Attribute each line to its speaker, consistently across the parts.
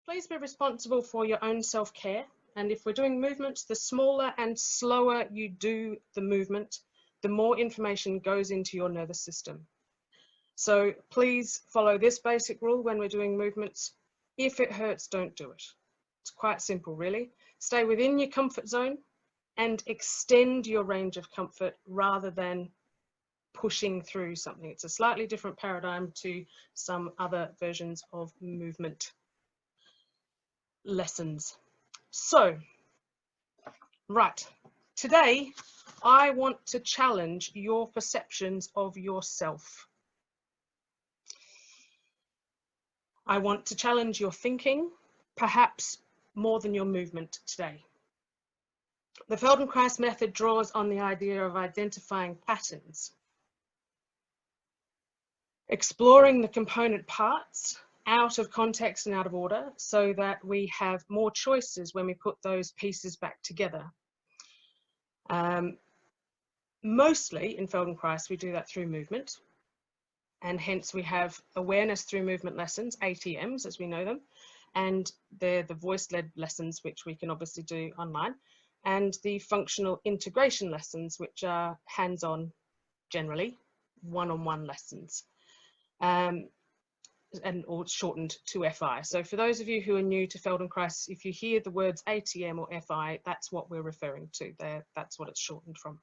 Speaker 1: Please be responsible for your own self-care, and if we're doing movements, the smaller and slower you do the movement, the more information goes into your nervous system. So please follow this basic rule when we're doing movements. If it hurts, don't do it. It's quite simple, really. Stay within your comfort zone and extend your range of comfort rather than pushing through something. It's a slightly different paradigm to some other versions of movement lessons. So, right, today I want to challenge your perceptions of yourself. I want to challenge your thinking, perhaps more than your movement today. The Feldenkrais method draws on the idea of identifying patterns, exploring the component parts out of context and out of order so that we have more choices when we put those pieces back together. Mostly in Feldenkrais, we do that through movement, and hence we have awareness through movement lessons, ATMs as we know them, and they're the voice-led lessons, which we can obviously do online, and the functional integration lessons, which are hands-on, generally, one-on-one lessons. And or shortened to FI. So for those of you who are new to Feldenkrais, if you hear the words ATM or FI, that's what we're referring to there. That's what it's shortened from.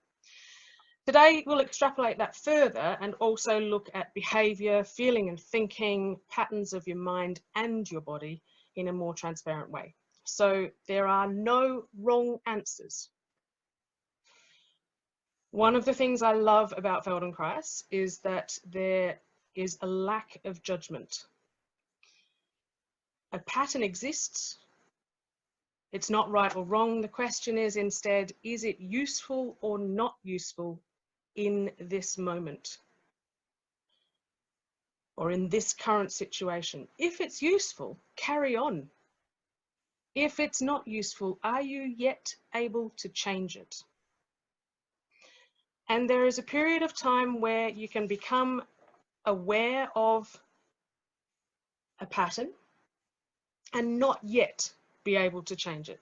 Speaker 1: Today, we'll extrapolate that further and also look at behavior, feeling and thinking, patterns of your mind and your body in a more transparent way. So there are no wrong answers. One of the things I love about Feldenkrais is that there is a lack of judgment. A pattern exists. It's not right or wrong. The question is instead, is it useful or not useful in this moment or in this current situation? If it's useful, carry on. If it's not useful, are you yet able to change it? And there is a period of time where you can become aware of a pattern and not yet be able to change it.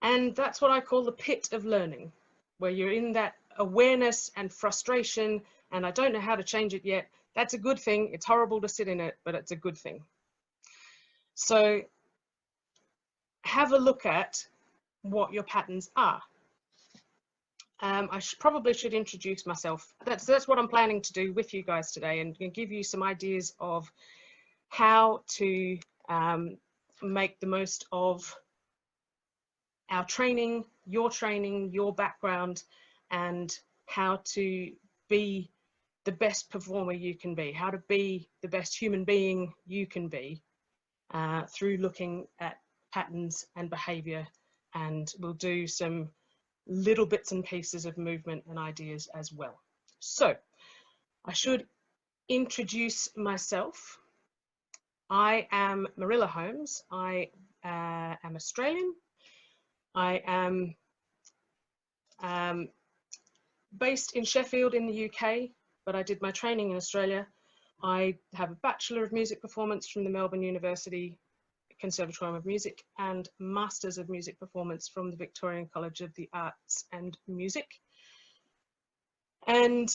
Speaker 1: And that's what I call the pit of learning, where you're in that awareness and frustration, and I don't know how to change it yet. That's a good thing. It's horrible to sit in it, but it's a good thing. So have a look at what your patterns are. I probably should introduce myself. That's what I'm planning to do with you guys today, and give you some ideas of how to make the most of our training, your background, and how to be the best performer you can be, how to be the best human being you can be through looking at patterns and behavior, and we'll do some little bits and pieces of movement and ideas as well. So I should introduce myself. I am Marilla Holmes. I am Australian. I am based in Sheffield in the UK, but I did my training in Australia. I have a Bachelor of Music Performance from the Melbourne University Conservatorium of Music and Masters of Music Performance from the Victorian College of the Arts and Music. And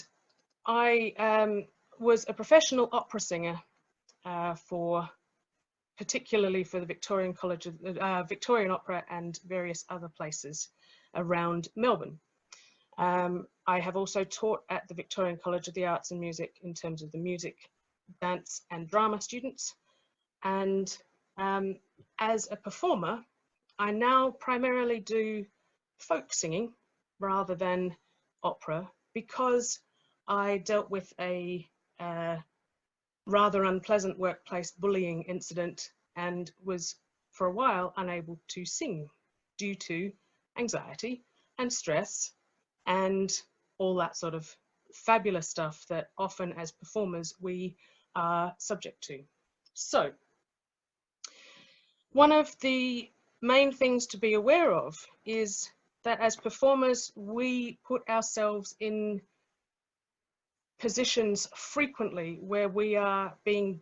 Speaker 1: I was a professional opera singer particularly for the Victorian College of Victorian Opera and various other places around Melbourne. I have also taught at the Victorian College of the Arts and Music in terms of the music, dance and drama students. And as a performer, I now primarily do folk singing rather than opera because I dealt with a rather unpleasant workplace bullying incident and was for a while unable to sing due to anxiety and stress and all that sort of fabulous stuff that often as performers we are subject to. So one of the main things to be aware of is that as performers we put ourselves in positions frequently where we are being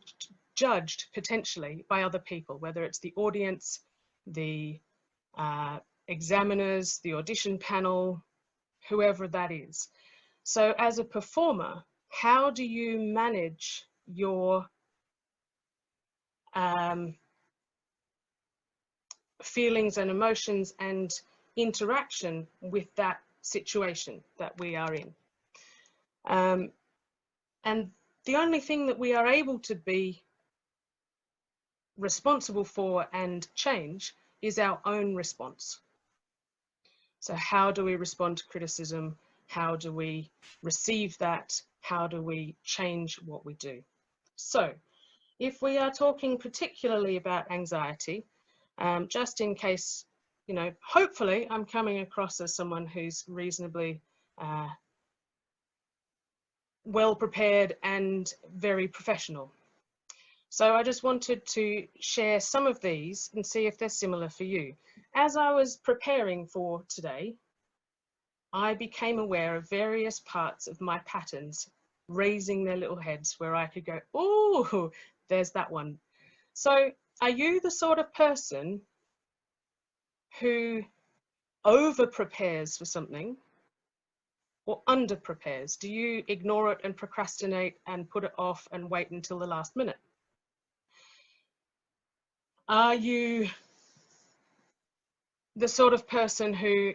Speaker 1: judged potentially by other people, whether it's the audience, the examiners, the audition panel, whoever that is. So as a performer, how do you manage your feelings and emotions and interaction with that situation that we are in? And the only thing that we are able to be responsible for and change is our own response. So how do we respond to criticism? How do we receive that? How do we change what we do? So if we are talking particularly about anxiety, just in case, you know, hopefully I'm coming across as someone who's reasonably well prepared and very professional. So I just wanted to share some of these and see if they're similar for you. As I was preparing for today, I became aware of various parts of my patterns raising their little heads where I could go, oh, there's that one. So are you the sort of person who over prepares for something or under prepares? Do you ignore it and procrastinate and put it off and wait until the last minute? Are you the sort of person who,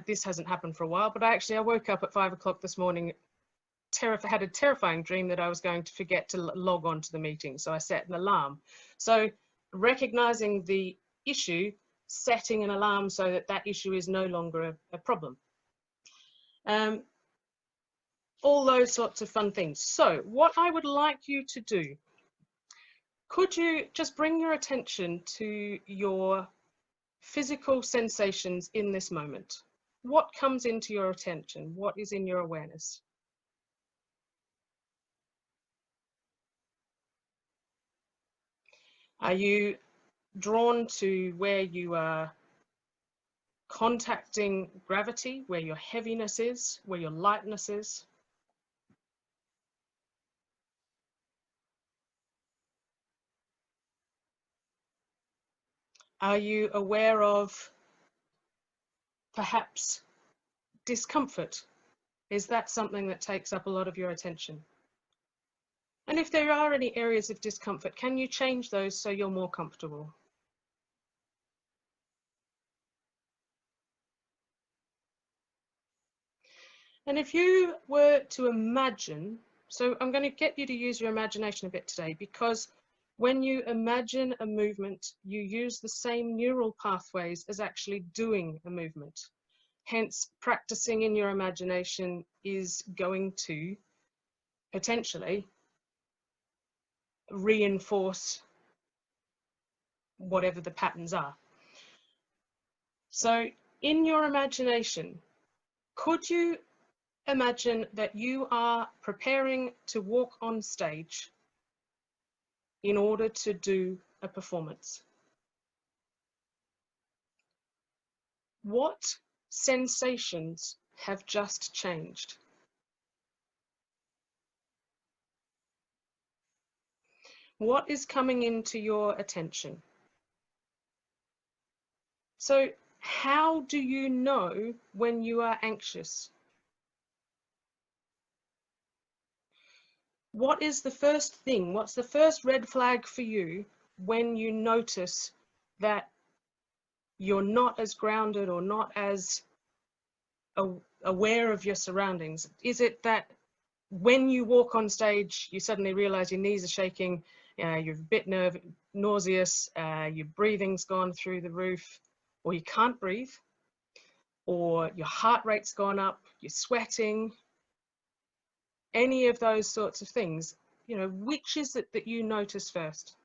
Speaker 1: this hasn't happened for a while, but I woke up at 5 o'clock this morning, had a terrifying dream that I was going to forget to log on to the meeting. So I set an alarm. So recognizing the issue, setting an alarm so that that issue is no longer a problem. All those sorts of fun things. So what I would like you to do, could you just bring your attention to your physical sensations in this moment? What comes into your attention? What is in your awareness? Are you drawn to where you are contacting gravity, where your heaviness is, where your lightness is? Are you aware of perhaps discomfort? Is that something that takes up a lot of your attention? And if there are any areas of discomfort, can you change those so you're more comfortable? And if you were to imagine, so I'm going to get you to use your imagination a bit today, because when you imagine a movement, you use the same neural pathways as actually doing a movement. Hence, practicing in your imagination is going to potentially reinforce whatever the patterns are. So in your imagination, could you imagine that you are preparing to walk on stage in order to do a performance? What sensations have just changed? What is coming into your attention? So how do you know when you are anxious? What is the first thing? What's the first red flag for you when you notice that you're not as grounded or not as aware of your surroundings? Is it that when you walk on stage, you suddenly realize your knees are shaking, you're a bit nauseous, your breathing's gone through the roof, or you can't breathe, or your heart rate's gone up, you're sweating, any of those sorts of things? You know, which is it that you notice first?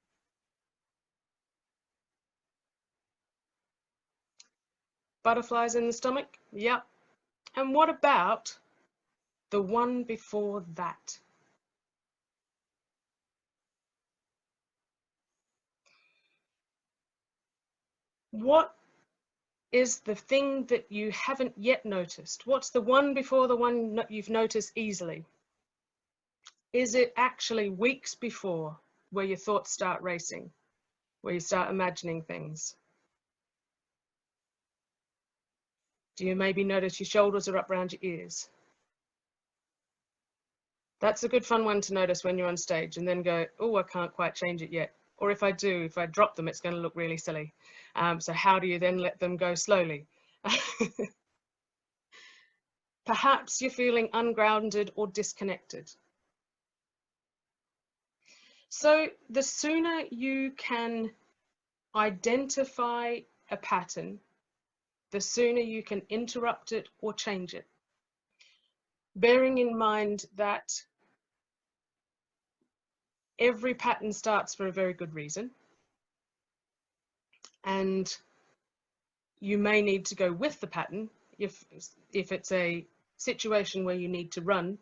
Speaker 1: Butterflies in the stomach? Yep. And what about the one before that? What is the thing that you haven't yet noticed? What's the one before the one you've noticed easily? Is it actually weeks before, where your thoughts start racing, where you start imagining things? Do you maybe notice your shoulders are up around your ears? That's a good fun one to notice when you're on stage, and then go, oh, I can't quite change it yet. Or if I do, if I drop them, it's going to look really silly. So how do you then let them go slowly? Perhaps you're feeling ungrounded or disconnected. So the sooner you can identify a pattern, the sooner you can interrupt it or change it. Bearing in mind that every pattern starts for a very good reason, and you may need to go with the pattern. If it's a situation where you need to run,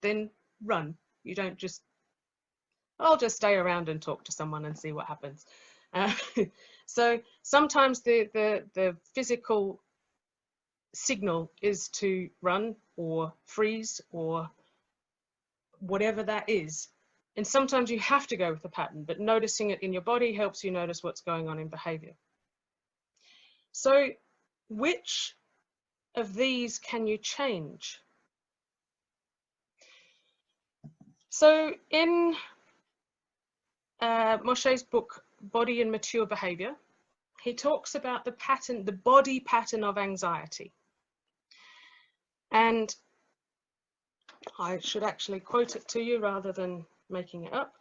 Speaker 1: then run. You don't just, I'll just stay around and talk to someone and see what happens. So sometimes the physical signal is to run or freeze or whatever that is. And sometimes you have to go with the pattern, but noticing it in your body helps you notice what's going on in behavior. So which of these can you change? So in Moshe's book, Body and Mature Behavior, he talks about the pattern, the body pattern of anxiety. And I should actually quote it to you rather than making it up.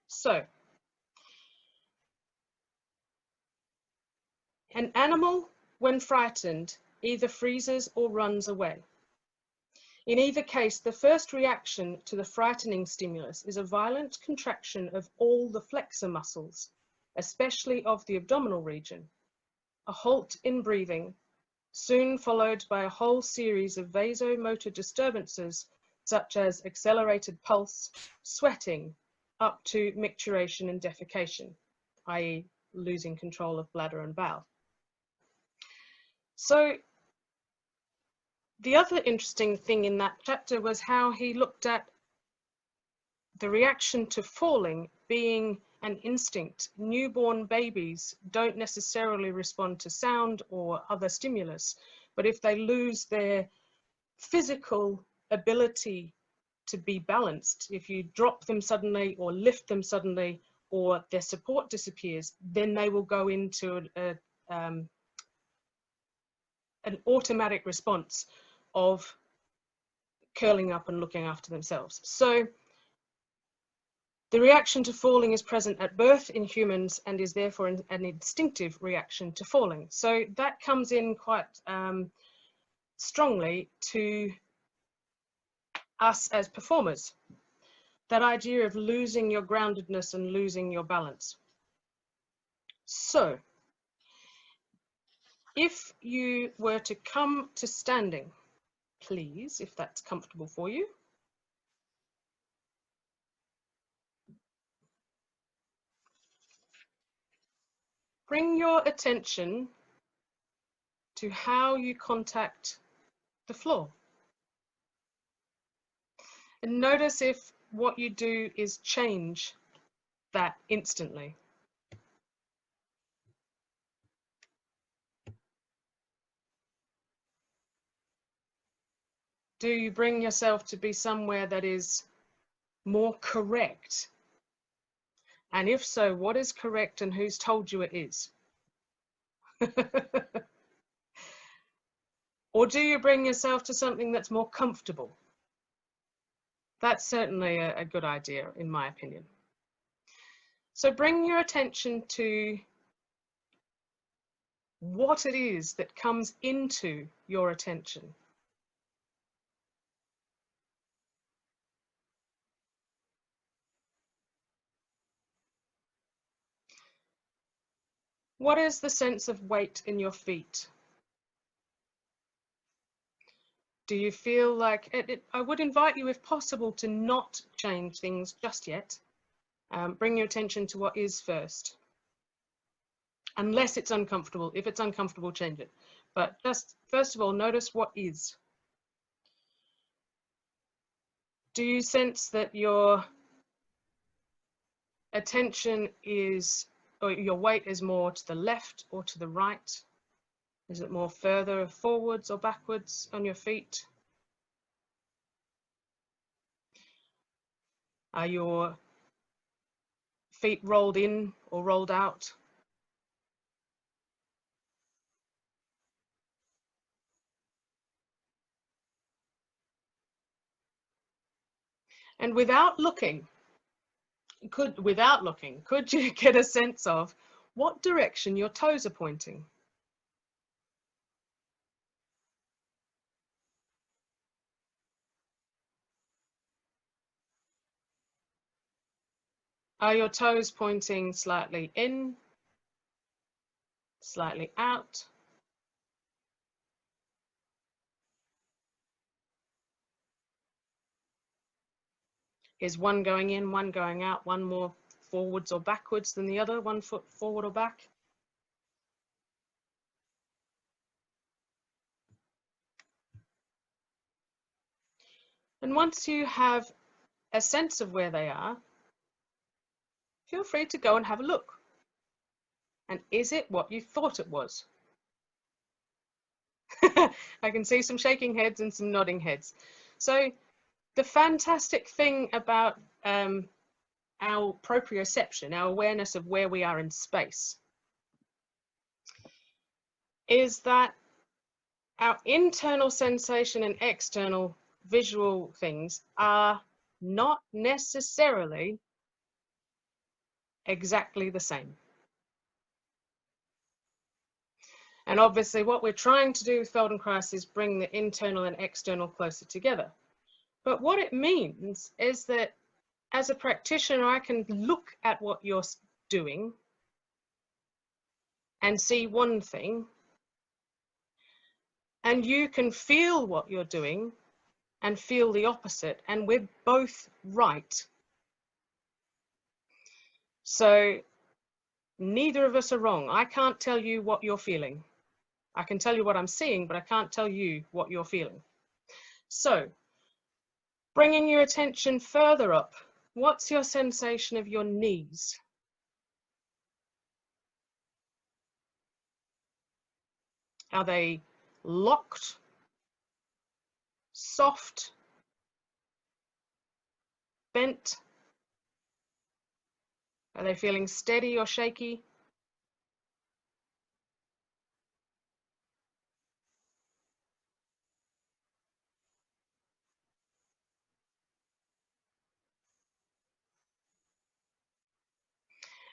Speaker 1: So, an animal, when frightened, either freezes or runs away. In either case, the first reaction to the frightening stimulus is a violent contraction of all the flexor muscles, especially of the abdominal region, a halt in breathing, soon followed by a whole series of vasomotor disturbances such as accelerated pulse, sweating, up to micturition and defecation, i.e. losing control of bladder and bowel. So the other interesting thing in that chapter was how he looked at the reaction to falling being an instinct. Newborn babies don't necessarily respond to sound or other stimulus, but if they lose their physical ability to be balanced, if you drop them suddenly or lift them suddenly or their support disappears, then they will go into an automatic response of curling up and looking after themselves. So the reaction to falling is present at birth in humans and is therefore an instinctive reaction to falling. So that comes in quite strongly to us as performers, that idea of losing your groundedness and losing your balance. So if you were to come to standing, please, if that's comfortable for you. Bring your attention to how you contact the floor. And notice if what you do is change that instantly. Do you bring yourself to be somewhere that is more correct? And if so, what is correct and who's told you it is? Or do you bring yourself to something that's more comfortable? That's certainly a good idea, in my opinion. So bring your attention to what it is that comes into your attention. What is the sense of weight in your feet? Do you feel like I would invite you, if possible, to not change things just yet. Bring your attention to what is first. Unless it's uncomfortable. If it's uncomfortable, change it. But just first of all, notice what is. Do you sense that your attention is, or your weight is more to the left or to the right? Is it more further forwards or backwards on your feet? Are your feet rolled in or rolled out? And without looking, could you get a sense of what direction your toes are pointing? Are your toes pointing slightly in, slightly out? Is one going in, one going out, one more forwards or backwards than the other, one foot forward or back? And once you have a sense of where they are, feel free to go and have a look. And is it what you thought it was? I can see some shaking heads and some nodding heads. So the fantastic thing about our proprioception, our awareness of where we are in space, is that our internal sensation and external visual things are not necessarily exactly the same. And obviously what we're trying to do with Feldenkrais is bring the internal and external closer together. But what it means is that as a practitioner, I can look at what you're doing and see one thing, and you can feel what you're doing and feel the opposite, and we're both right. So neither of us are wrong. I can't tell you what you're feeling. I can tell you what I'm seeing, but I can't tell you what you're feeling. So bringing your attention further up, what's your sensation of your knees? Are they locked, soft, bent? Are they feeling steady or shaky?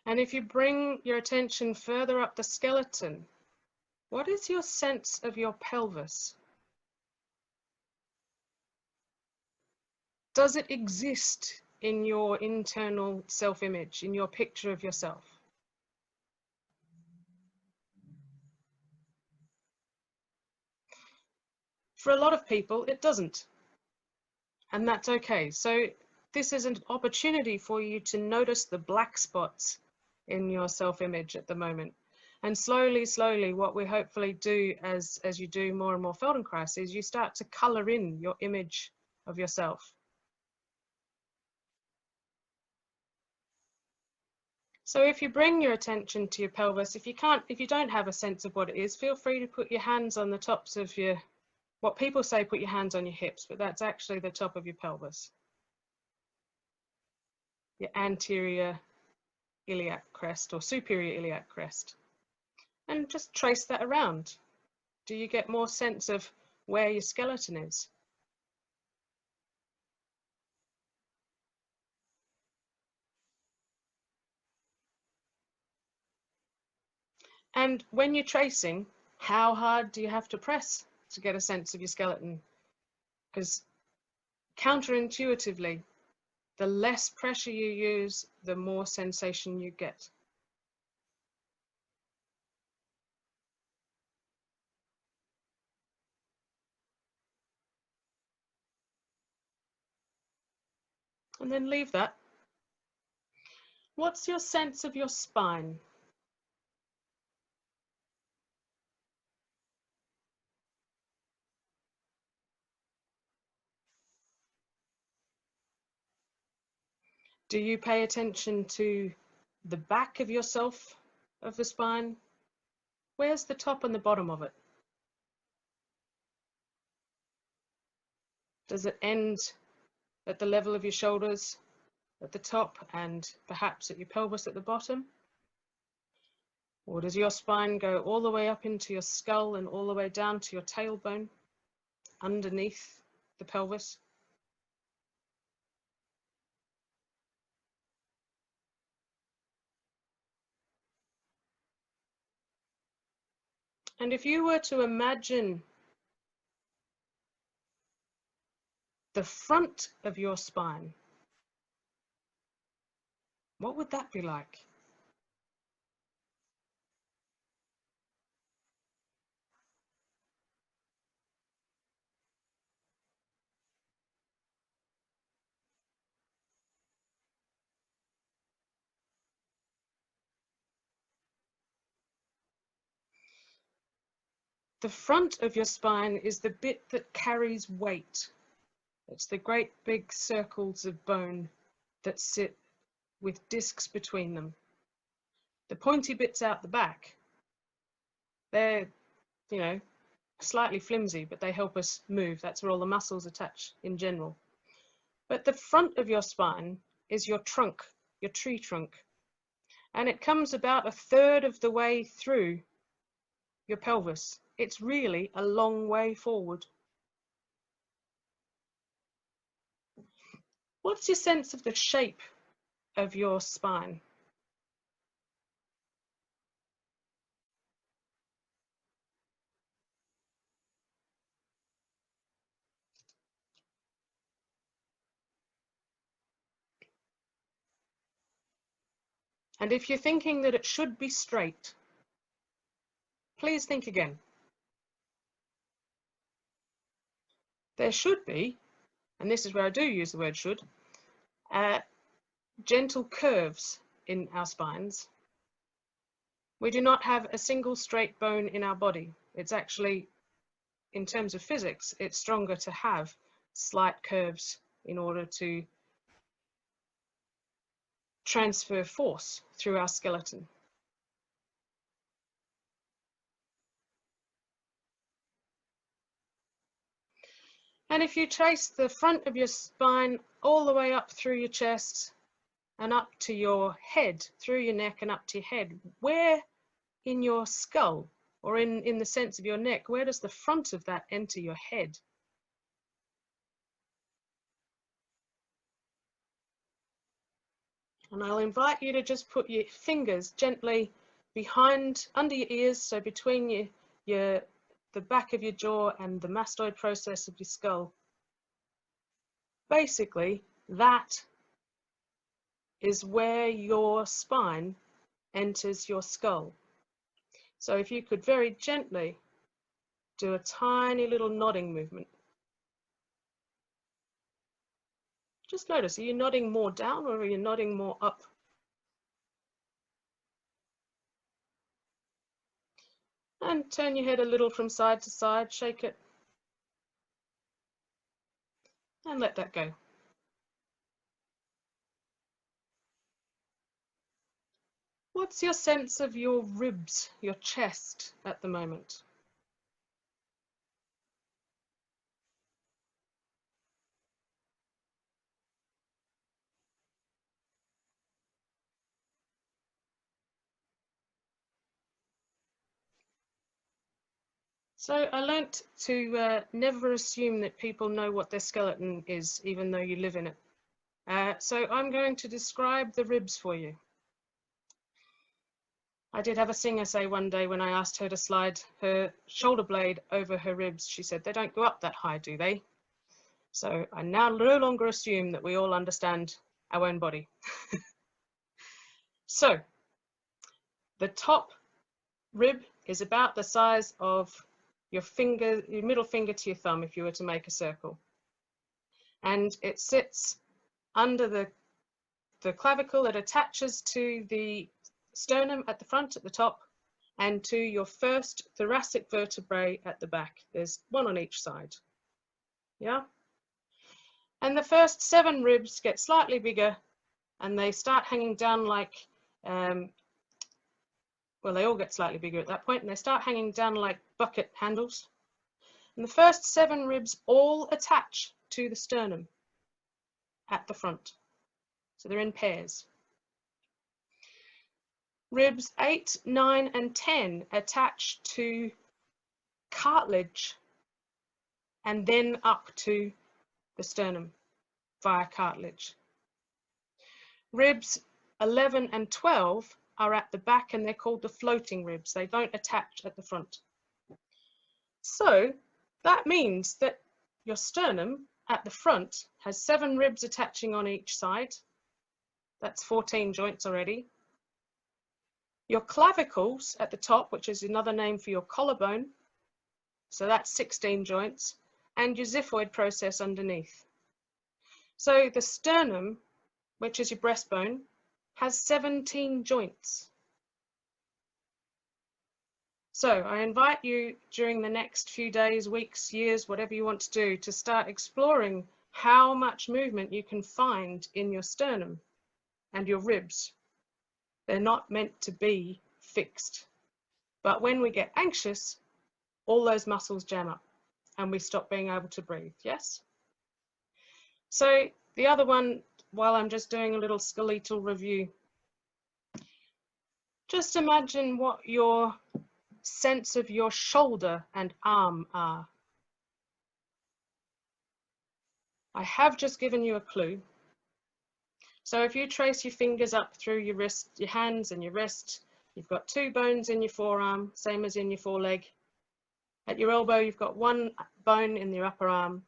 Speaker 1: And if you bring your attention further up the skeleton, what is your sense of your pelvis? Does it exist in your internal self-image, in your picture of yourself? For a lot of people, it doesn't. And that's okay. So this is an opportunity for you to notice the black spots in your self-image at the moment. And slowly, slowly, what we hopefully do as you do more and more Feldenkrais is you start to color in your image of yourself. So if you bring your attention to your pelvis, if you don't have a sense of what it is, feel free to put your hands on the tops of what people say, put your hands on your hips, but that's actually the top of your pelvis. Your anterior iliac crest or superior iliac crest. And just trace that around. Do you get more sense of where your skeleton is? And when you're tracing, how hard do you have to press to get a sense of your skeleton? Because counterintuitively, the less pressure you use, the more sensation you get. And then leave that. What's your sense of your spine? Do you pay attention to the back of yourself, of the spine? Where's the top and the bottom of it? Does it end at the level of your shoulders at the top and perhaps at your pelvis at the bottom? Or does your spine go all the way up into your skull and all the way down to your tailbone underneath the pelvis? And if you were to imagine the front of your spine, what would that be like? The front of your spine is the bit that carries weight. It's the great big circles of bone that sit with discs between them. The pointy bits out the back, they're, slightly flimsy, but they help us move. That's where all the muscles attach in general. But the front of your spine is your trunk, your tree trunk. And it comes about 1/3 of the way through your pelvis. It's really a long way forward. What's your sense of the shape of your spine? And if you're thinking that it should be straight, please think again. There should be, and this is where I do use the word should, gentle curves in our spines. We do not have a single straight bone in our body. It's actually, in terms of physics, it's stronger to have slight curves in order to transfer force through our skeleton. And if you trace the front of your spine all the way up through your chest and up to your head, through your neck and up to your head, where in your skull, or in the sense of your neck, where does the front of that enter your head? And I'll invite you to just put your fingers gently behind, under your ears, so between the back of your jaw and the mastoid process of your skull. Basically, that is where your spine enters your skull. So if you could very gently do a tiny little nodding movement. Just notice, are you nodding more down or are you nodding more up? And turn your head a little from side to side, shake it, and let that go. What's your sense of your ribs, your chest at the moment? So I learnt to never assume that people know what their skeleton is, even though you live in it. So I'm going to describe the ribs for you. I did have a singer say one day when I asked her to slide her shoulder blade over her ribs, she said, "They don't go up that high, do they?" So I now no longer assume that we all understand our own body. So the top rib is about the size of your finger, your middle finger to your thumb, if you were to make a circle. And it sits under the clavicle. It attaches to the sternum at the front, at the top, and to your first thoracic vertebrae at the back. There's one on each side. Yeah? And the first 7 ribs get slightly bigger and they start hanging down like, well, they all get slightly bigger at that point, and they start hanging down like bucket handles. And the first 7 ribs all attach to the sternum at the front. So they're in pairs. Ribs 8, 9, and 10 attach to cartilage and then up to the sternum via cartilage. Ribs 11 and 12 are at the back, and they're called the floating ribs. They don't attach at the front. So that means that your sternum at the front has 7 ribs attaching on each side. That's 14 joints already. Your clavicles at the top, which is another name for your collarbone, so that's 16 joints, and your xiphoid process underneath. So the sternum, which is your breastbone, has 17 joints. So I invite you during the next few days, weeks, years, whatever you want to do, to start exploring how much movement you can find in your sternum and your ribs. They're not meant to be fixed. But when we get anxious, all those muscles jam up and we stop being able to breathe, yes? So the other one, while I'm just doing a little skeletal review, just imagine what your sense of your shoulder and arm are. I have just given you a clue. So if you trace your fingers up through your wrist, your hands and your wrist, you've got 2 bones in your forearm, same as in your foreleg. At your elbow, you've got 1 bone in your upper arm.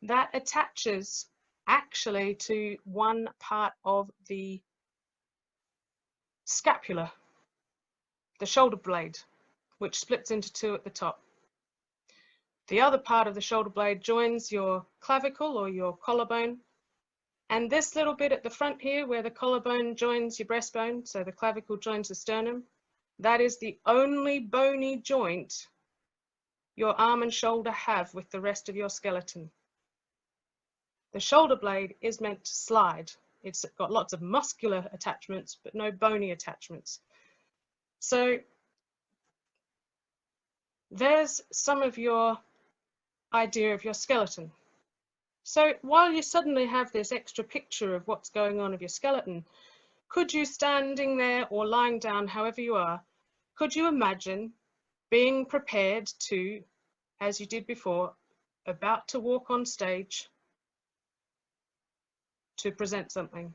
Speaker 1: That attaches actually to one part of the scapula, the shoulder blade, which splits into 2 at the top. The other part of the shoulder blade joins your clavicle or your collarbone. And this little bit at the front here, where the collarbone joins your breastbone, so the clavicle joins the sternum, that is the only bony joint your arm and shoulder have with the rest of your skeleton. The shoulder blade is meant to slide. It's got lots of muscular attachments, but no bony attachments. So there's some of your idea of your skeleton. So while you suddenly have this extra picture of what's going on with your skeleton, could you, standing there or lying down, however you are, could you imagine being prepared to, as you did before, about to walk on stage to present something?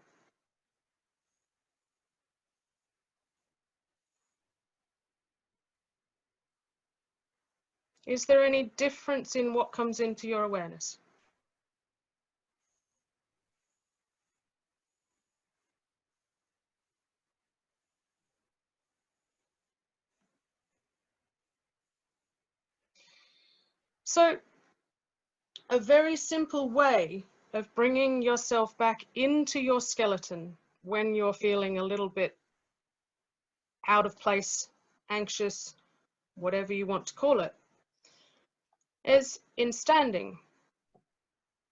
Speaker 1: Is there any difference in what comes into your awareness? So, a very simple way of bringing yourself back into your skeleton when you're feeling a little bit out of place, anxious, whatever you want to call it, is in standing.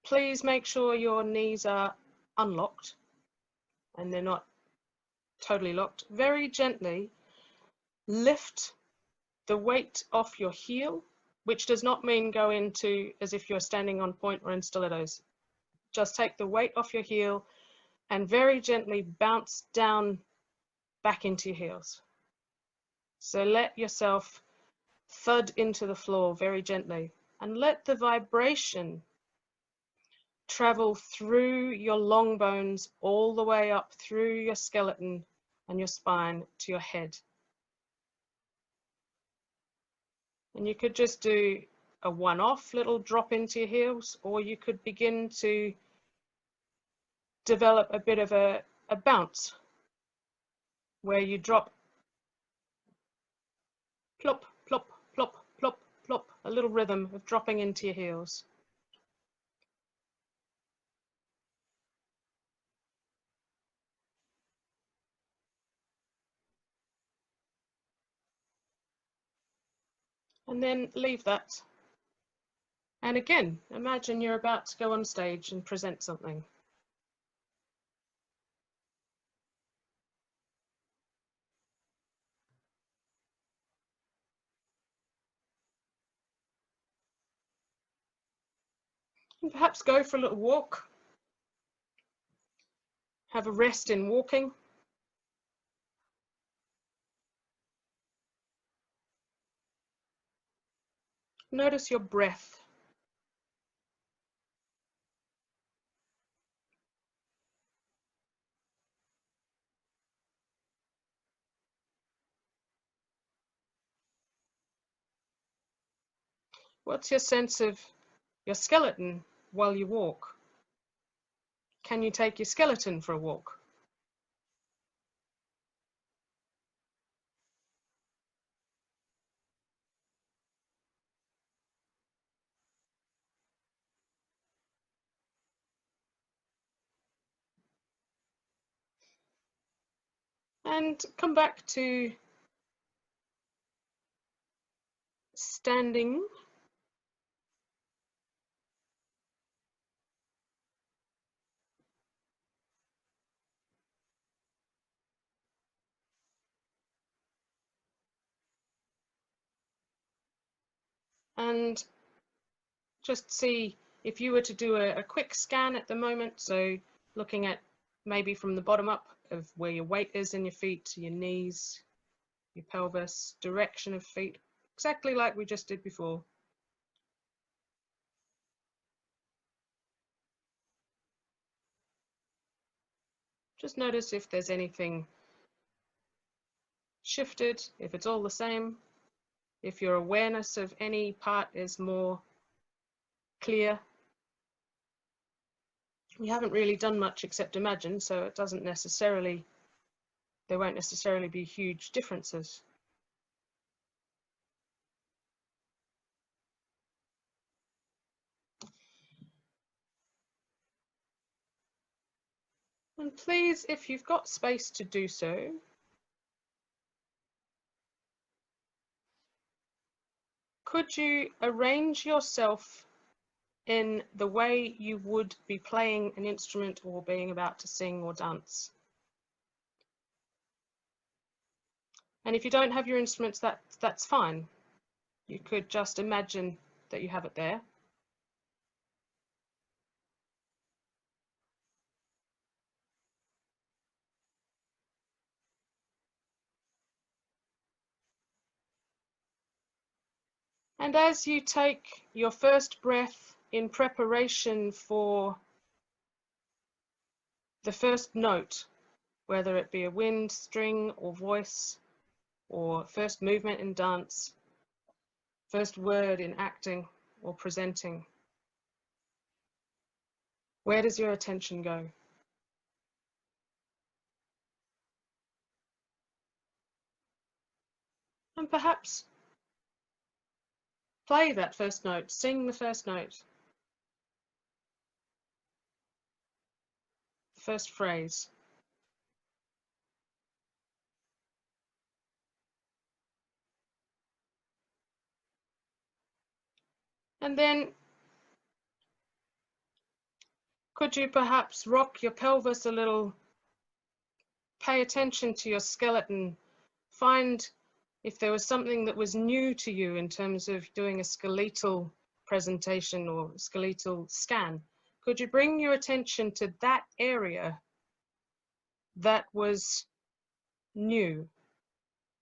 Speaker 1: Please make sure your knees are unlocked and they're not totally locked. Very gently lift the weight off your heel, which does not mean go into as if you're standing on point or in stilettos. Just take the weight off your heel and very gently bounce down back into your heels. So let yourself thud into the floor very gently and let the vibration travel through your long bones all the way up through your skeleton and your spine to your head. And you could just do a one-off little drop into your heels, or you could begin to develop a bit of a bounce where you drop plop, plop, plop, plop, plop, a little rhythm of dropping into your heels. And then leave that. And again, imagine you're about to go on stage and present something. And perhaps go for a little walk. Have a rest in walking. Notice your breath. What's your sense of your skeleton while you walk? Can you take your skeleton for a walk? And come back to standing. And just see if you were to do a quick scan at the moment, so looking at maybe from the bottom up of where your weight is in your feet, your knees, your pelvis, direction of feet, exactly like we just did before. Just notice if there's anything shifted, if it's all the same, if your awareness of any part is more clear. We haven't really done much except imagine, so it doesn't necessarily, there won't necessarily be huge differences. And please, if you've got space to do so, could you arrange yourself in the way you would be playing an instrument or being about to sing or dance? And if you don't have your instruments, that's fine. You could just imagine that you have it there. And as you take your first breath in preparation for the first note, whether it be a wind, string, or voice, or first movement in dance, first word in acting or presenting, where does your attention go? And perhaps play that first note, sing the first note, the first phrase. And then could you perhaps rock your pelvis a little, pay attention to your skeleton, find if there was something that was new to you in terms of doing a skeletal presentation or skeletal scan. Could you bring your attention to that area that was new?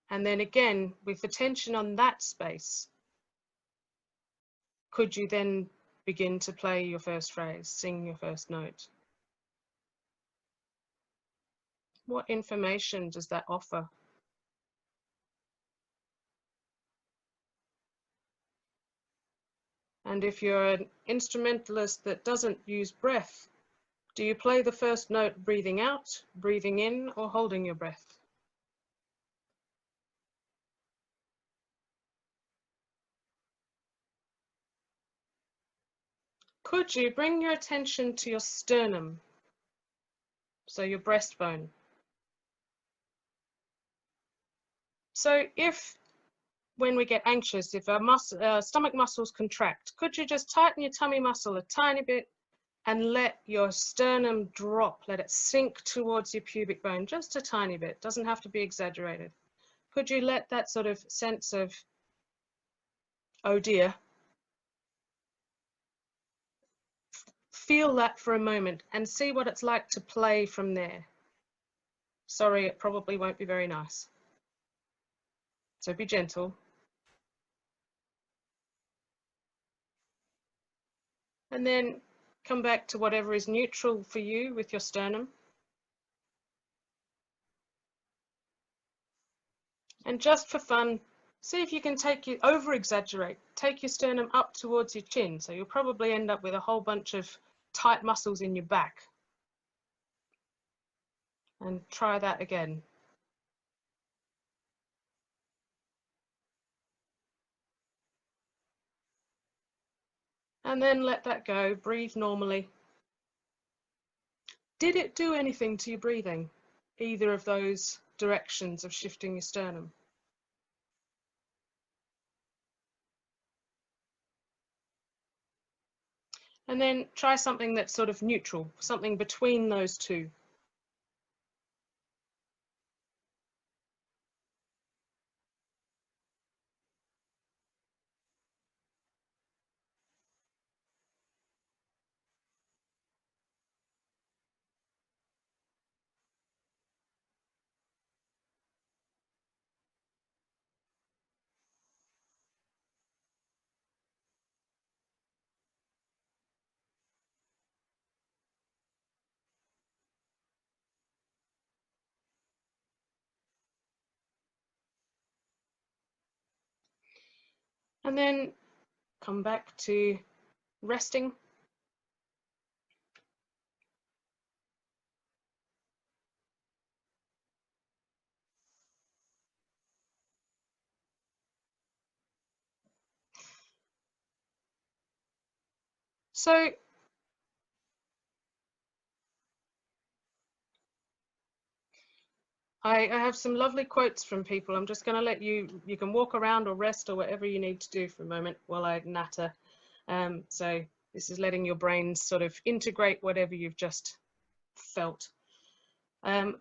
Speaker 1: And then again, with attention on that space, could you then begin to play your first phrase, sing your first note? What information does that offer? And if you're an instrumentalist that doesn't use breath, do you play the first note breathing out, breathing in, or holding your breath? Could you bring your attention to your sternum, so your breastbone? So if, when we get anxious, if our stomach muscles contract, could you just tighten your tummy muscle a tiny bit and let your sternum drop, let it sink towards your pubic bone, just a tiny bit, doesn't have to be exaggerated. Could you let that sort of sense of, oh dear, feel that for a moment and see what it's like to play from there. Sorry, it probably won't be very nice. So be gentle. And then come back to whatever is neutral for you with your sternum. And just for fun, see if you can over-exaggerate, take your sternum up towards your chin. So you'll probably end up with a whole bunch of tight muscles in your back. And try that again. And then let that go, breathe normally. Did it do anything to your breathing? Either of those directions of shifting your sternum? And then try something that's sort of neutral, something between those two. And then come back to resting. So I have some lovely quotes from people. I'm just going to let you can walk around or rest or whatever you need to do for a moment while I natter. So this is letting your brain sort of integrate whatever you've just felt. A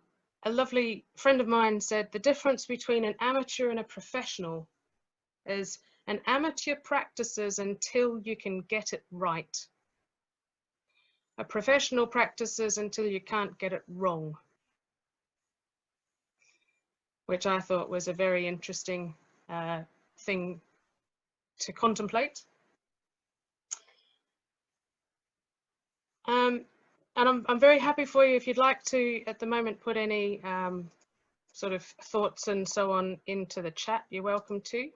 Speaker 1: lovely friend of mine said, the difference between an amateur and a professional is an amateur practices until you can get it right. A professional practices until you can't get it wrong. Which I thought was a very interesting thing to contemplate. And I'm very happy for you. If you'd like to, at the moment, put any sort of thoughts and so on into the chat, you're welcome to.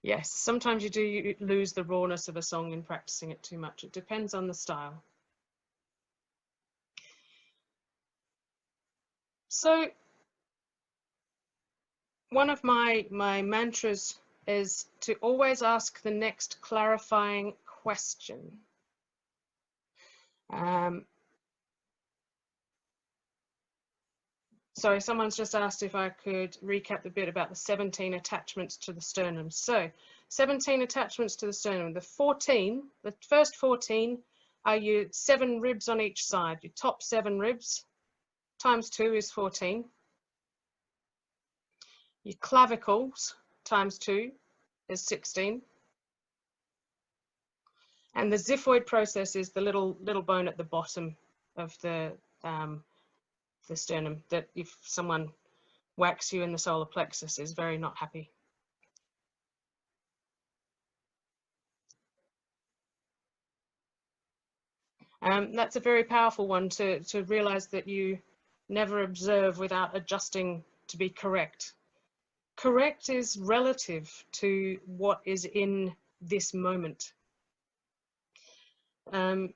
Speaker 1: Yes, sometimes you do lose the rawness of a song in practicing it too much. It depends on the style. So one of my mantras is to always ask the next clarifying question. Sorry, someone's just asked if I could recap a bit about the 17 attachments to the sternum. So 17 attachments to the sternum. The first 14 are your 7 ribs on each side. Your top 7 ribs times 2 is 14. Your clavicles times 2 is 16. And the xiphoid process is the little bone at the bottom of the sternum that if someone whacks you in the solar plexus is very not happy. That's a very powerful one to realize that you never observe without adjusting to be correct. Correct is relative to what is in this moment. And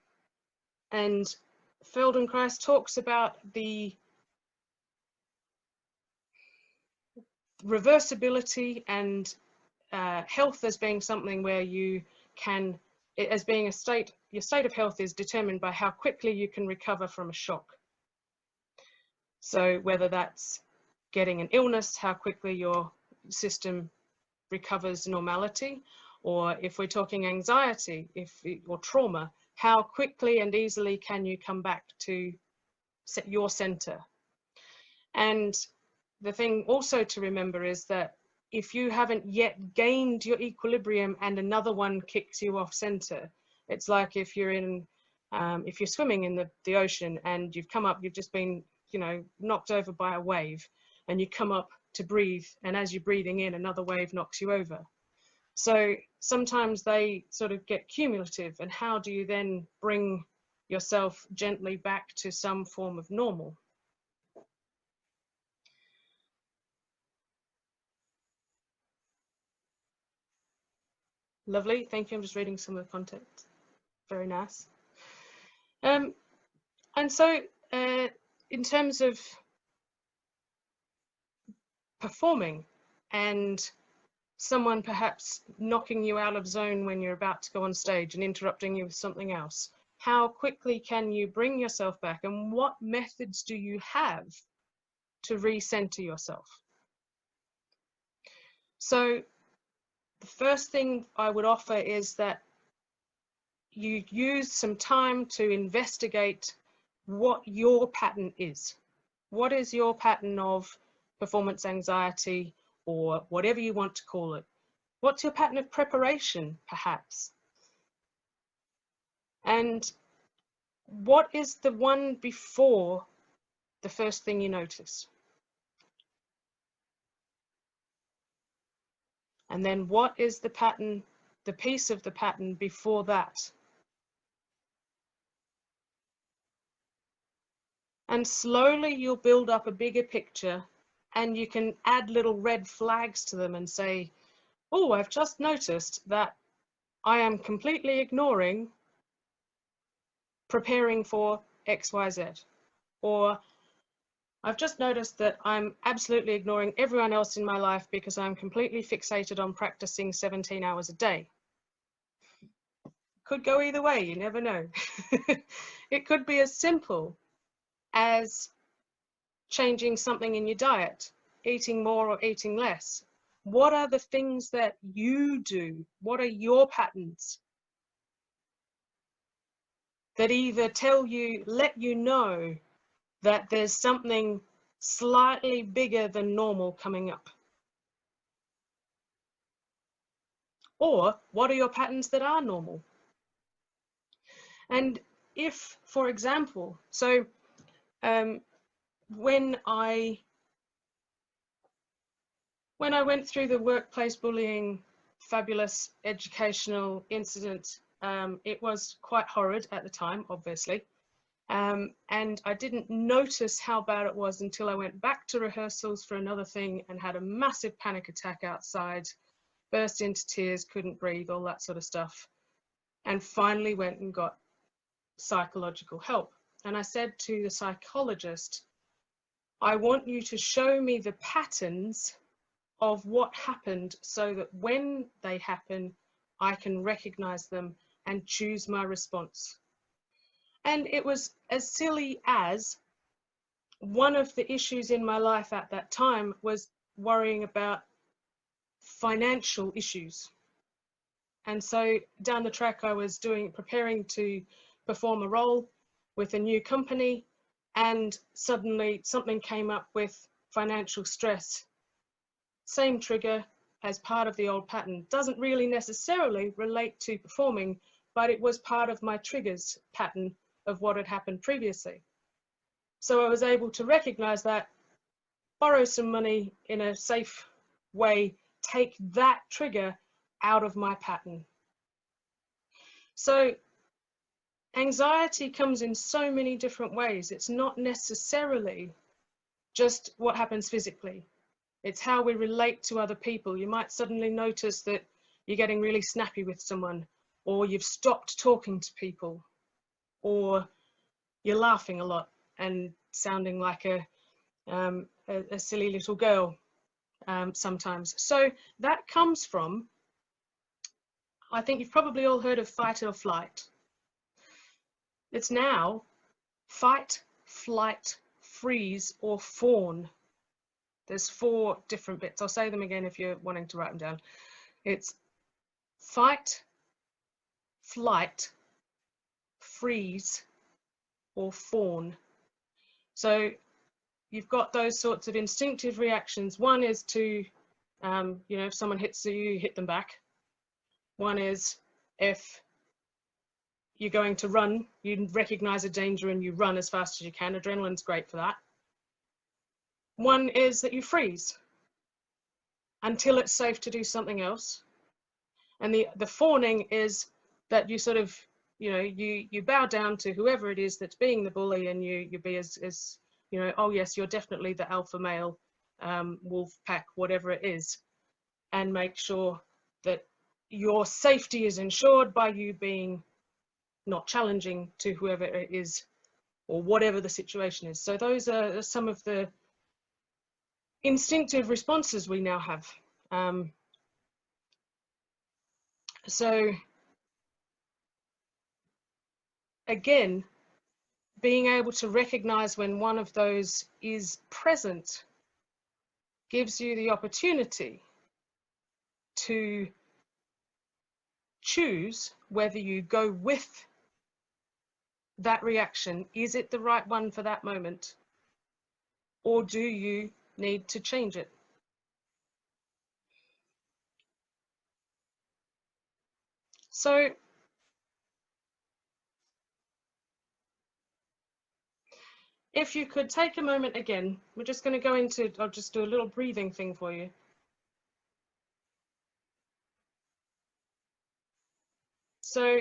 Speaker 1: Feldenkrais talks about the reversibility and health as being something where you as being your state of health is determined by how quickly you can recover from a shock. So whether that's getting an illness, how quickly your system recovers normality, or if we're talking anxiety, or trauma, how quickly and easily can you come back to your center. And the thing also to remember is that if you haven't yet gained your equilibrium and another one kicks you off center, it's like if you're swimming in the ocean and you've just been, knocked over by a wave, and you come up to breathe, and as you're breathing in, another wave knocks you over. So sometimes they sort of get cumulative, and how do you then bring yourself gently back to some form of normal? Lovely, thank you. I'm just reading some of the content. Very nice. And so in terms of performing and someone perhaps knocking you out of zone when you're about to go on stage and interrupting you with something else, how quickly can you bring yourself back, and what methods do you have to recenter yourself? So the first thing I would offer is that you use some time to investigate what your pattern is. What is your pattern of performance anxiety, or whatever you want to call it? What's your pattern of preparation, perhaps? And what is the one before the first thing you notice? And then what is the pattern, the piece of the pattern before that? And slowly you'll build up a bigger picture, and you can add little red flags to them and say, oh, I've just noticed that I am completely ignoring preparing for XYZ. Or I've just noticed that I'm absolutely ignoring everyone else in my life because I'm completely fixated on practicing 17 hours a day. Could go either way, you never know. It could be as simple as changing something in your diet, eating more or eating less. What are the things that you do? What are your patterns that either let you know that there's something slightly bigger than normal coming up? Or what are your patterns that are normal? And if, for example, so when I went through the workplace bullying fabulous educational incident, it was quite horrid at the time, obviously. And I didn't notice how bad it was until I went back to rehearsals for another thing and had a massive panic attack outside, burst into tears, couldn't breathe, all that sort of stuff, and finally went and got psychological help. And I said to the psychologist, I want you to show me the patterns of what happened so that when they happen, I can recognize them and choose my response. And it was as silly as one of the issues in my life at that time was worrying about financial issues. And so down the track, I was preparing to perform a role with a new company, and suddenly something came up with financial stress. Same trigger as part of the old pattern. Doesn't really necessarily relate to performing, but it was part of my triggers pattern of what had happened previously. So I was able to recognize that, borrow some money in a safe way, take that trigger out of my pattern. So anxiety comes in so many different ways. It's not necessarily just what happens physically. It's how we relate to other people. You might suddenly notice that you're getting really snappy with someone, or you've stopped talking to people, or you're laughing a lot and sounding like a silly little girl sometimes. So that comes from I think you've probably all heard of fight or flight. It's now fight, flight, freeze, or fawn. There's 4 different bits. I'll say them again if you're wanting to write them down. It's fight, flight, freeze, or fawn. So you've got those sorts of instinctive reactions. One is to, you know, if someone hits you, hit them back. One is if you're going to run, you recognize a danger and you run as fast as you can. Adrenaline's great for that. One is that you freeze until it's safe to do something else. And the fawning is that you sort of, you know, you bow down to whoever it is that's being the bully, and you be as you know, oh yes, you're definitely the alpha male, wolf pack, whatever it is, and make sure that your safety is ensured by you being not challenging to whoever it is or whatever the situation is. So those are some of the instinctive responses we now have. So again, being able to recognize when one of those is present gives you the opportunity to choose whether you go with that reaction. Is it the right one for that moment? Or do you need to change it? So if you could take a moment again, we're just going to go into, I'll just do a little breathing thing for you. So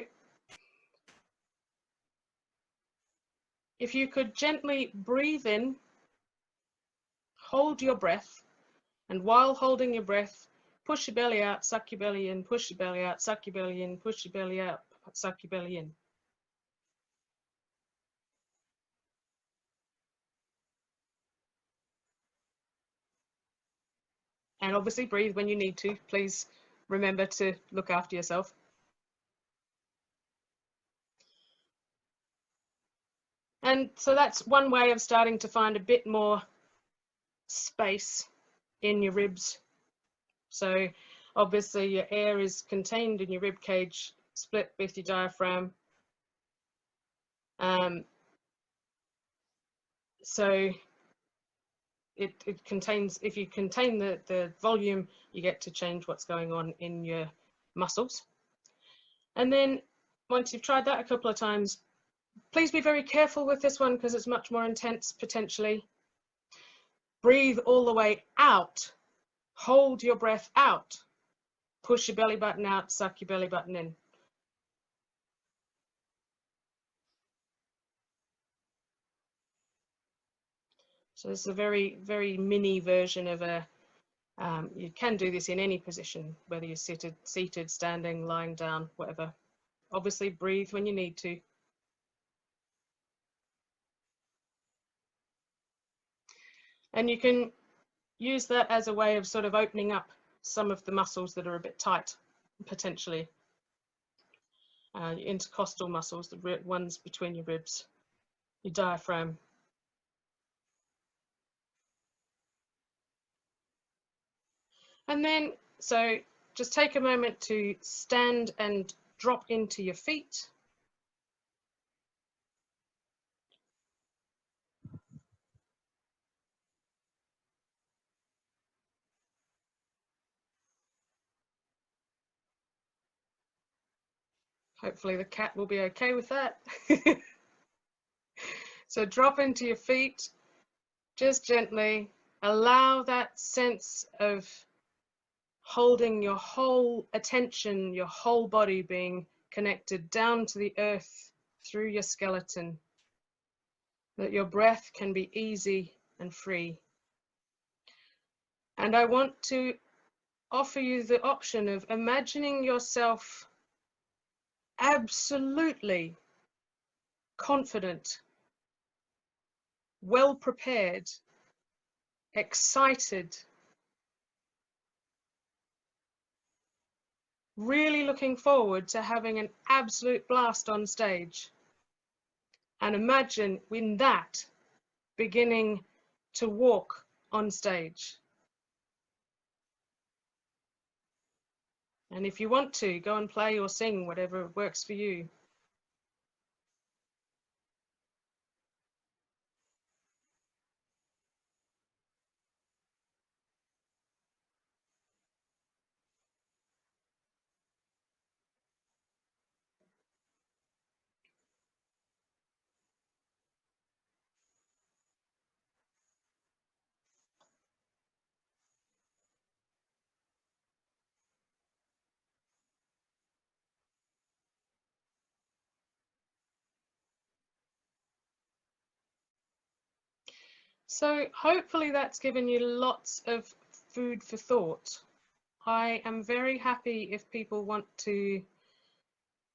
Speaker 1: if you could gently breathe in, hold your breath, and while holding your breath, push your belly out, suck your belly in, push your belly out, suck your belly in, push your belly out, suck your belly in. And obviously breathe when you need to. Please remember to look after yourself. And so that's one way of starting to find a bit more space in your ribs. So obviously your air is contained in your rib cage, split with your diaphragm. So it contains, if you contain the volume, you get to change what's going on in your muscles. And then once you've tried that a couple of times, please be very careful with this one because it's much more intense potentially. Breathe all the way out. Hold your breath out. Push your belly button out, suck your belly button in. So this is a very, very mini version of a, you can do this in any position, whether you're seated, standing, lying down, whatever. Obviously breathe when you need to. And you can use that as a way of sort of opening up some of the muscles that are a bit tight, potentially. Your intercostal muscles, the ones between your ribs, your diaphragm. And then, so just take a moment to stand and drop into your feet. Hopefully the cat will be okay with that. So drop into your feet, just gently. Allow that sense of holding your whole attention, your whole body being connected down to the earth through your skeleton, that your breath can be easy and free. And I want to offer you the option of imagining yourself absolutely confident, well prepared, excited, really looking forward to having an absolute blast on stage. And imagine in that beginning to walk on stage. And if you want to, go and play or sing, whatever works for you. So hopefully that's given you lots of food for thought. I am very happy if people want to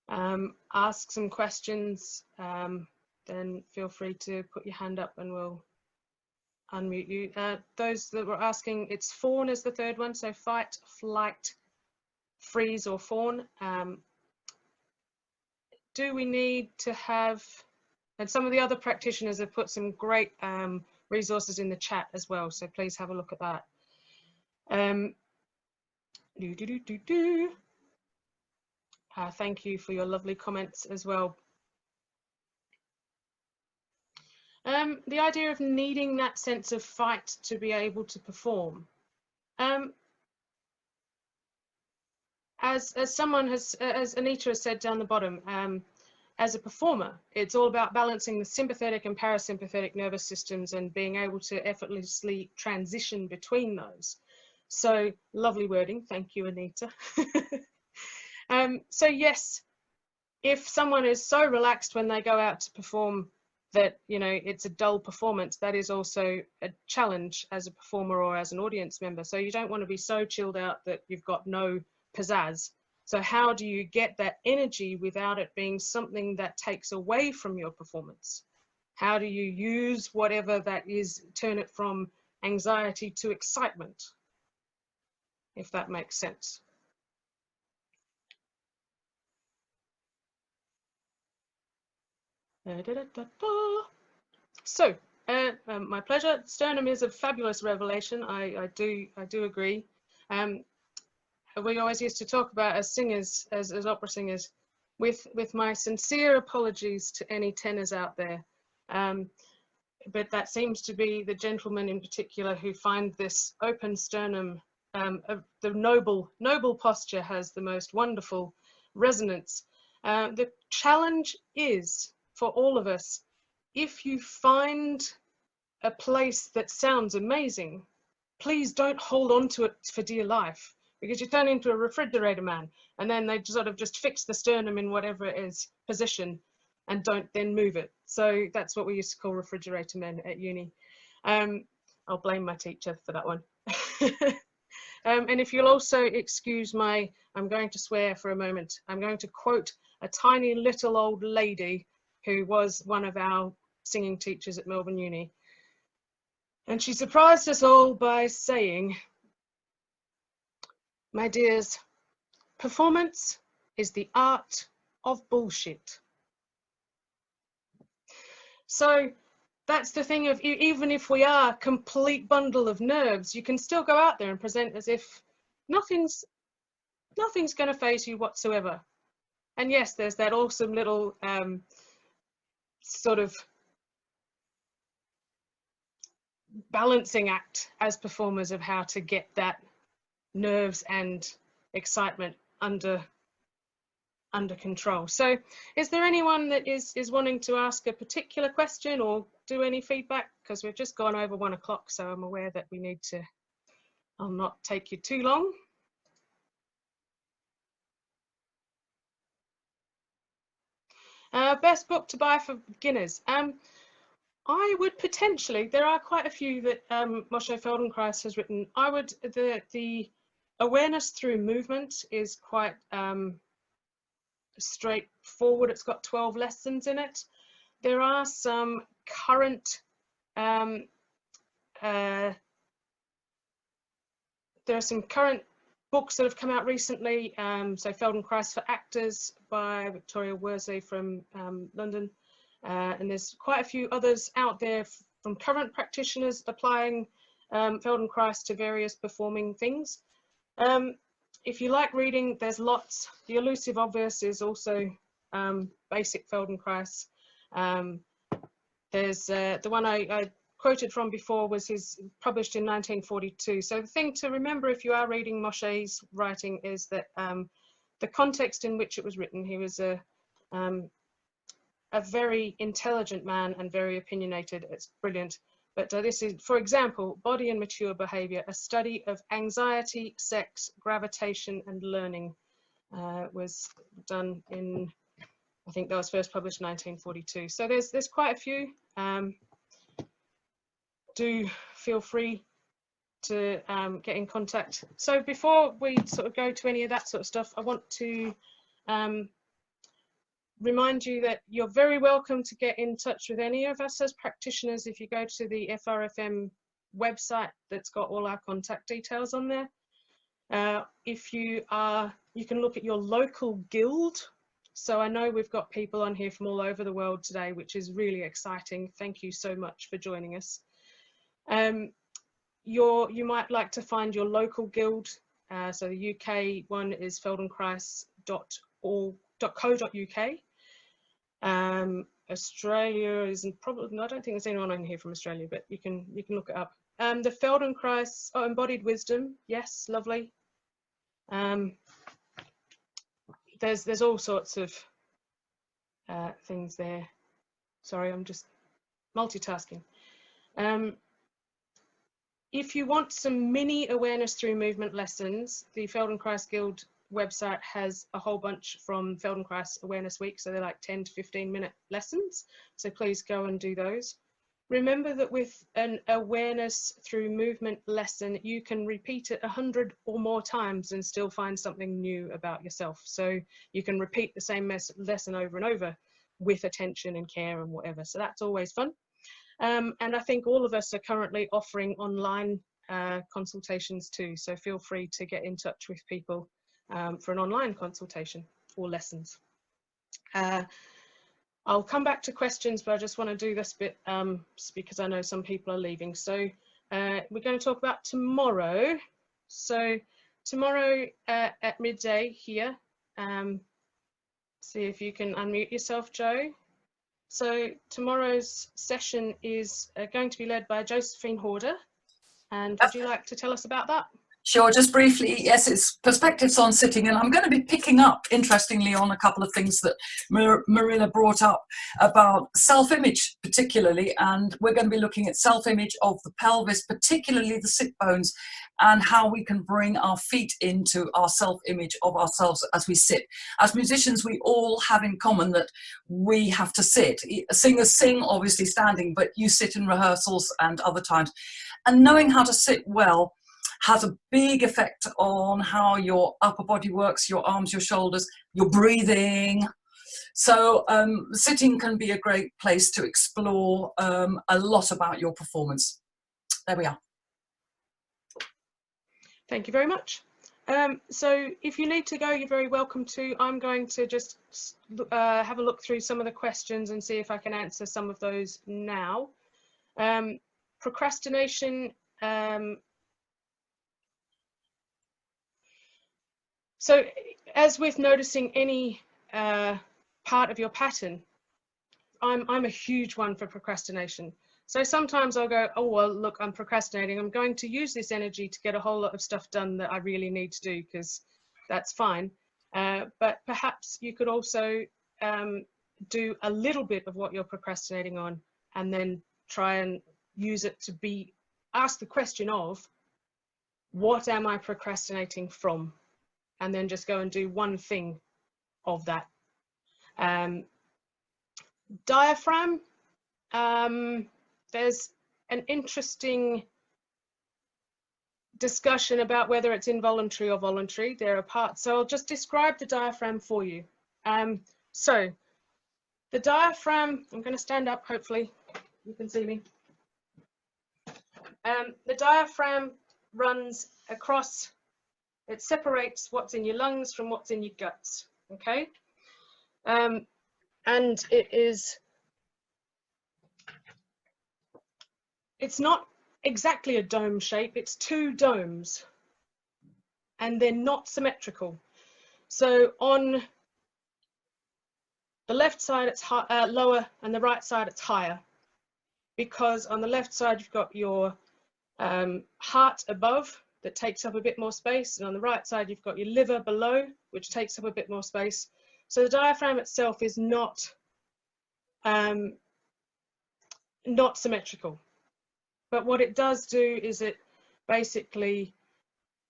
Speaker 1: ask some questions, then feel free to put your hand up and we'll unmute you. Those that were asking, it's fawn is the third one, so fight, flight, freeze or fawn. Do we need to have, and some of the other practitioners have put some great resources in the chat as well, so please have a look at that. Thank you for your lovely comments as well. The idea of needing that sense of fight to be able to perform. As someone has, as Anita has said down the bottom, as a performer, it's all about balancing the sympathetic and parasympathetic nervous systems and being able to effortlessly transition between those. So lovely wording, thank you, Anita. So yes, if someone is so relaxed when they go out to perform that, you know, it's a dull performance, that is also a challenge as a performer or as an audience member. So you don't want to be so chilled out that you've got no pizzazz. So how do you get that energy without it being something that takes away from your performance? How do you use whatever that is, turn it from anxiety to excitement, if that makes sense? So, my pleasure. Sternum is a fabulous revelation. I do agree. We always used to talk about as singers, as opera singers, with my sincere apologies to any tenors out there. But that seems to be the gentlemen in particular who find this open sternum, the noble posture has the most wonderful resonance. The challenge is for all of us, if you find a place that sounds amazing, please don't hold on to it for dear life, because you turn into a refrigerator man, and then they sort of just fix the sternum in whatever it is position and don't then move it. So that's what we used to call refrigerator men at uni. I'll blame my teacher for that one. And if you'll also excuse my, I'm going to swear for a moment, I'm going to quote a tiny little old lady who was one of our singing teachers at Melbourne Uni. And she surprised us all by saying, my dears, performance is the art of bullshit. So that's the thing of, even if we are a complete bundle of nerves, you can still go out there and present as if nothing's going to faze you whatsoever. And yes, there's that awesome little sort of balancing act as performers of how to get that nerves and excitement under control. So is there anyone that is wanting to ask a particular question or do any feedback? Because we've just gone over 1 o'clock, so I'm aware that we need to, I'll not take you too long. Best book to buy for beginners. I would potentially, there are quite a few that Moshe Feldenkrais has written. I would, the Awareness Through Movement is quite straightforward. It's got 12 lessons in it. There are some current there are some current books that have come out recently, so Feldenkrais for Actors by Victoria Worsley from London, and there's quite a few others out there from current practitioners applying Feldenkrais to various performing things. If you like reading, there's lots. The Elusive Obvious is also basic Feldenkrais. There's the one I quoted from before was his published in 1942. So the thing to remember if you are reading Moshe's writing is that the context in which it was written, he was a very intelligent man and very opinionated. It's brilliant. But this is, for example, Body and Mature Behavior, a study of anxiety, sex, gravitation, and learning, was done in, I think that was first published in 1942. So there's quite a few. Do feel free to get in contact. So before we sort of go to any of that sort of stuff, I want to remind you that you're very welcome to get in touch with any of us as practitioners if you go to the FRFM website that's got all our contact details on there. If you can look at your local guild. So I know we've got people on here from all over the world today, which is really exciting. Thank you so much for joining us. You might like to find your local guild. So the UK one is feldenkrais.co.uk. Australia isn't probably, I don't think there's anyone on here from Australia, but you can look it up. The Feldenkrais, Embodied Wisdom, yes, lovely. There's all sorts of things there. Sorry, I'm just multitasking. If you want some mini awareness through movement lessons, the Feldenkrais Guild website has a whole bunch from Feldenkrais Awareness Week, so they're like 10 to 15-minute lessons, so please go and do those. Remember that with an awareness through movement lesson, you can repeat it 100 or more times and still find something new about yourself. So you can repeat the same lesson over and over with attention and care and whatever. So that's always fun. And I think all of us are currently offering online consultations too. So feel free to get in touch with people for an online consultation or lessons. I'll come back to questions, but I just want to do this bit because I know some people are leaving. So we're going to talk about tomorrow. So tomorrow at midday here, see if you can unmute yourself, Joe. So tomorrow's session is going to be led by Josephine Horder. And would you like to tell us about that?
Speaker 2: Sure, just briefly, yes, it's perspectives on sitting, and I'm going to be picking up, interestingly, on a couple of things that Marilla brought up about self-image particularly, and we're going to be looking at self-image of the pelvis, particularly the sit bones, and how we can bring our feet into our self-image of ourselves as we sit. As musicians, we all have in common that we have to sit. Singers sing, obviously standing, but you sit in rehearsals and other times. And knowing how to sit well has a big effect on how your upper body works, your arms, your shoulders, your breathing. So sitting can be a great place to explore a lot about your performance. There we are.
Speaker 1: Thank you very much. So if you need to go, you're very welcome to. I'm going to just have a look through some of the questions and see if I can answer some of those now. Procrastination. So as with noticing any part of your pattern, I'm a huge one for procrastination. So sometimes I'll go, oh, well, look, I'm procrastinating. I'm going to use this energy to get a whole lot of stuff done that I really need to do, because that's fine. But perhaps you could also do a little bit of what you're procrastinating on and then try and use it to ask the question of, what am I procrastinating from? And then just go and do one thing of that. Diaphragm, there's an interesting discussion about whether it's involuntary or voluntary. There are parts, so I'll just describe the diaphragm for you. So the diaphragm, I'm going to stand up, hopefully you can see me. The diaphragm runs across It separates what's in your lungs from what's in your guts, okay? And it's not exactly a dome shape, it's two domes, and they're not symmetrical. So on the left side it's lower, and the right side it's higher, because on the left side you've got your heart above that takes up a bit more space, and on the right side you've got your liver below, which takes up a bit more space. So the diaphragm itself is not symmetrical, but what it does do is it basically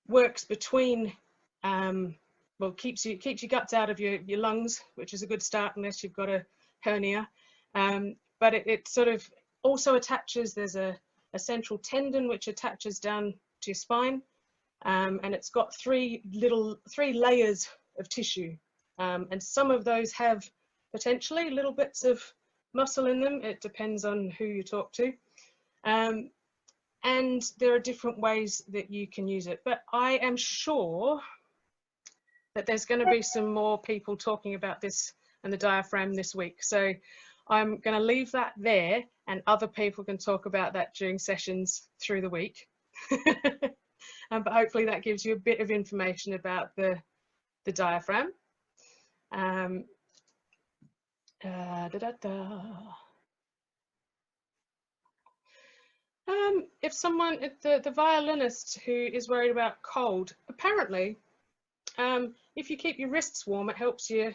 Speaker 1: works between, well, keeps your guts out of your lungs, which is a good start unless you've got a hernia, but it sort of also attaches, there's a central tendon which attaches down to your spine, and it's got three layers of tissue, and some of those have potentially little bits of muscle in them. It depends on who you talk to, and there are different ways that you can use it, but I am sure that there's going to be some more people talking about this and the diaphragm this week, so I'm going to leave that there, and other people can talk about that during sessions through the week. But hopefully that gives you a bit of information about the diaphragm. If the violinist who is worried about cold, apparently, if you keep your wrists warm, it helps your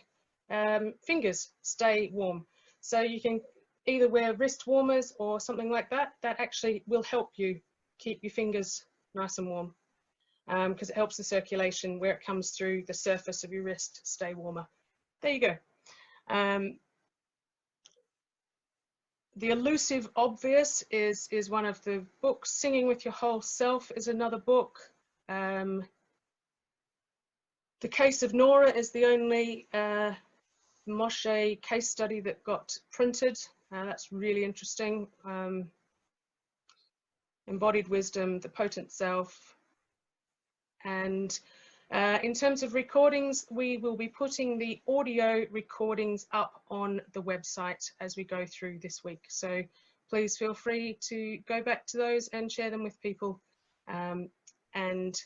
Speaker 1: fingers stay warm. So you can either wear wrist warmers or something like that. That actually will help you keep your fingers nice and warm, because it helps the circulation where it comes through the surface of your wrist stay warmer. There you go. The Elusive Obvious is one of the books. Singing with Your Whole Self is another book. The Case of Nora is the only Moshe case study that got printed. That's really interesting. Embodied Wisdom, The Potent Self. And in terms of recordings, we will be putting the audio recordings up on the website as we go through this week. So please feel free to go back to those and share them with people, and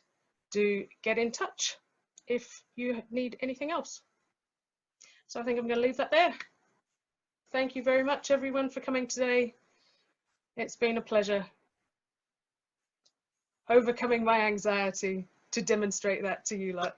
Speaker 1: do get in touch if you need anything else. So I think I'm going to leave that there. Thank you very much, everyone, for coming today. It's been a pleasure overcoming my anxiety to demonstrate that to you lot.